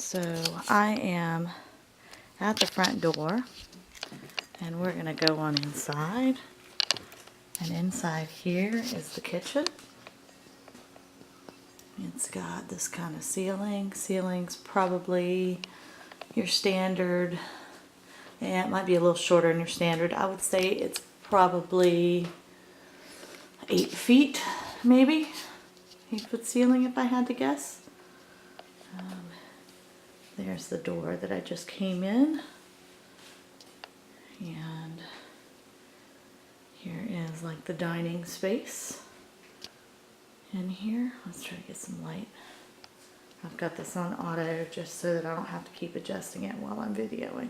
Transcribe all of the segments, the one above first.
So I am at the front door, and we're going to go on inside. And inside here is the kitchen. It's got this kind of ceiling. Ceiling's probably your standard, and it might be a little shorter than your standard. I would say it's probably 8 feet, maybe. 8-foot ceiling if I had to guess. There's the door that I just came in. And here is like the dining space in here. Let's try to get some light. I've got this on auto just so that I don't have to keep adjusting it while I'm videoing.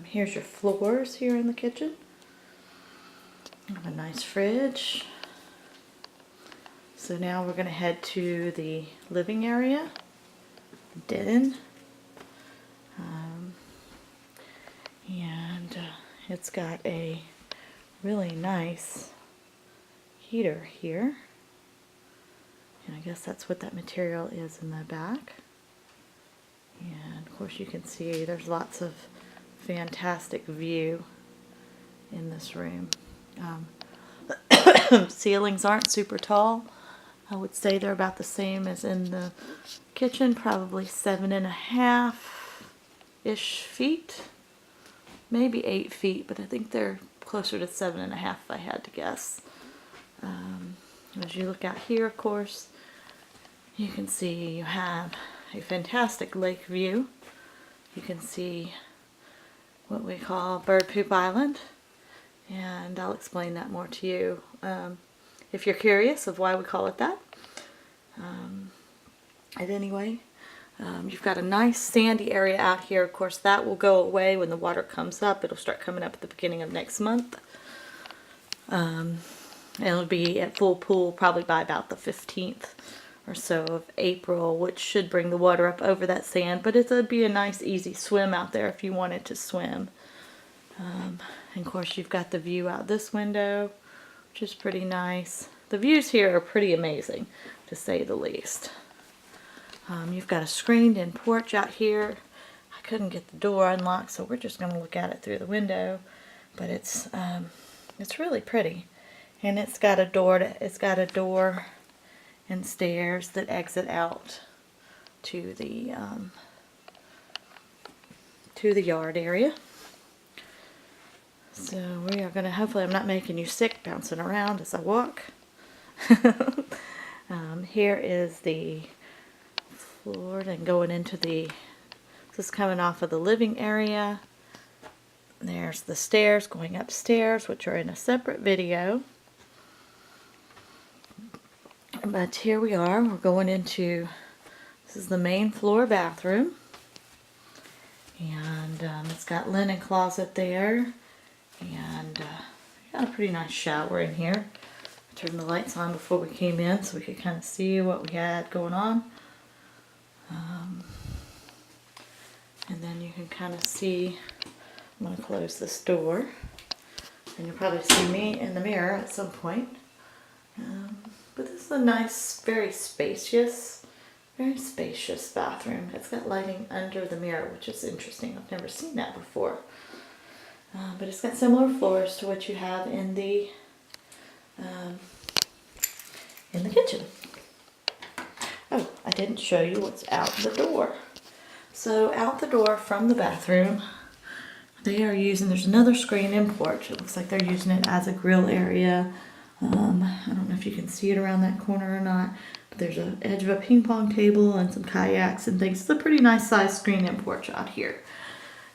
Here's your floors here in the kitchen. I have a nice fridge. So now we're going to head to the living area, den. And it's got a really nice heater here. And I guess that's what that material is in the back. And of course you can see there's lots of fantastic view in this room. Ceilings aren't super tall. I would say they're about the same as in the kitchen, probably 7.5-ish feet. Maybe 8 feet, but I think they're closer to 7.5 if I had to guess. As you look out here, of course, you can see you have a fantastic lake view. You can see what we call Bird Poop Island, and I'll explain that more to you if you're curious of why we call it that. Anyway, you've got a nice sandy area out here. Of course, that will go away when the water comes up. It'll start coming up at the beginning of next month. And it'll be at full pool probably by about the 15th or so of April, which should bring the water up over that sand. But it'll be a nice, easy swim out there if you wanted to swim. And of course, you've got the view out this window, which is pretty nice. The views here are pretty amazing, to say the least. You've got a screened-in porch out here. I couldn't get the door unlocked, so we're just going to look at it through the window. But it's really pretty, and it's got a door and stairs that exit out to the yard area. So we are going to, hopefully I'm not making you sick bouncing around as I walk. Here is the floor, and going into this is coming off of the living area. There's the stairs going upstairs, which are in a separate video. But here we are, we're going into, this is the main floor bathroom. And it's got linen closet there. And got a pretty nice shower in here. I turned the lights on before we came in so we could kind of see what we had going on. And then you can kind of see, I'm going to close this door. And you'll probably see me in the mirror at some point. But this is a nice, very spacious bathroom. It's got lighting under the mirror, which is interesting. I've never seen that before. But it's got similar floors to what you have in the kitchen. Oh, I didn't show you what's out the door. So out the door from the bathroom, they are using, there's another screen-in porch. It looks like they're using it as a grill area. I don't know if you can see it around that corner or not, but there's an edge of a ping pong table and some kayaks and things. It's a pretty nice size screen-in porch out here.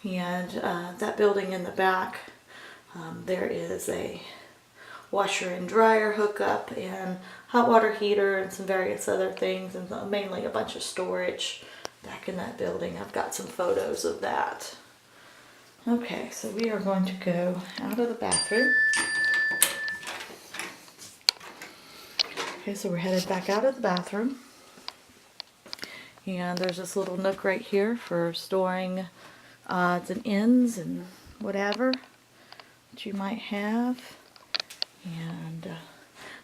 And that building in the back, there is a washer and dryer hookup and hot water heater and some various other things, and mainly a bunch of storage back in that building. I've got some photos of that. Okay, so we are going to go out of the bathroom. Okay, so we're headed back out of the bathroom. And there's this little nook right here for storing odds and ends and whatever that you might have. And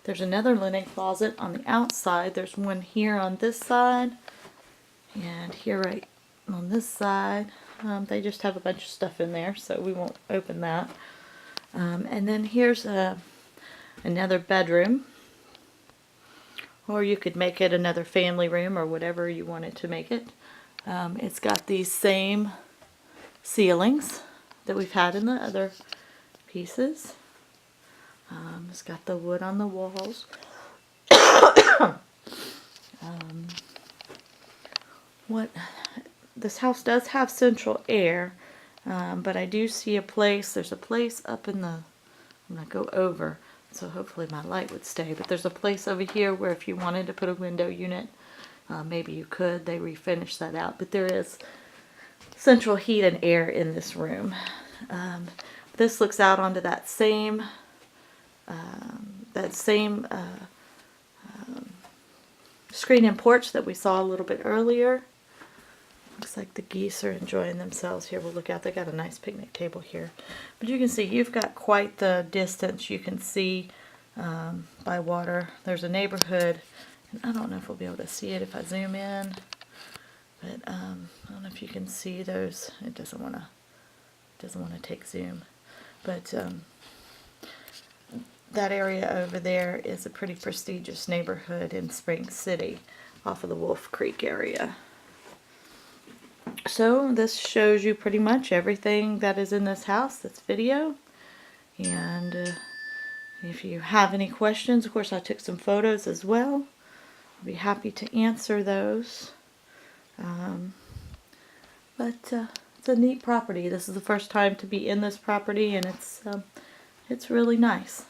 there's another linen closet on the outside. There's one here on this side, And here right on this side, they just have a bunch of stuff in there, so we won't open that. And then here's another bedroom, or you could make it another family room or whatever you wanted to make it. It's got these same ceilings that we've had in the other pieces. It's got the wood on the walls. This house does have central air, but I do see there's a place up in the, I'm going to go over, so hopefully my light would stay, but there's a place over here where if you wanted to put a window unit, maybe you could. They refinished that out, but there is central heat and air in this room. This looks out onto that same screen and porch that we saw a little bit earlier. Looks like the geese are enjoying themselves here. We'll look out. They got a nice picnic table here. But you can see you've got quite the distance you can see by water. There's a neighborhood, and I don't know if we'll be able to see it if I zoom in. But I don't know if you can see those. It doesn't want to take zoom. But that area over there is a pretty prestigious neighborhood in Spring City off of the Wolf Creek area. So this shows you pretty much everything that is in this house, this video. And if you have any questions, of course I took some photos as well. I'll be happy to answer those. But it's a neat property. This is the first time to be in this property, and it's really nice.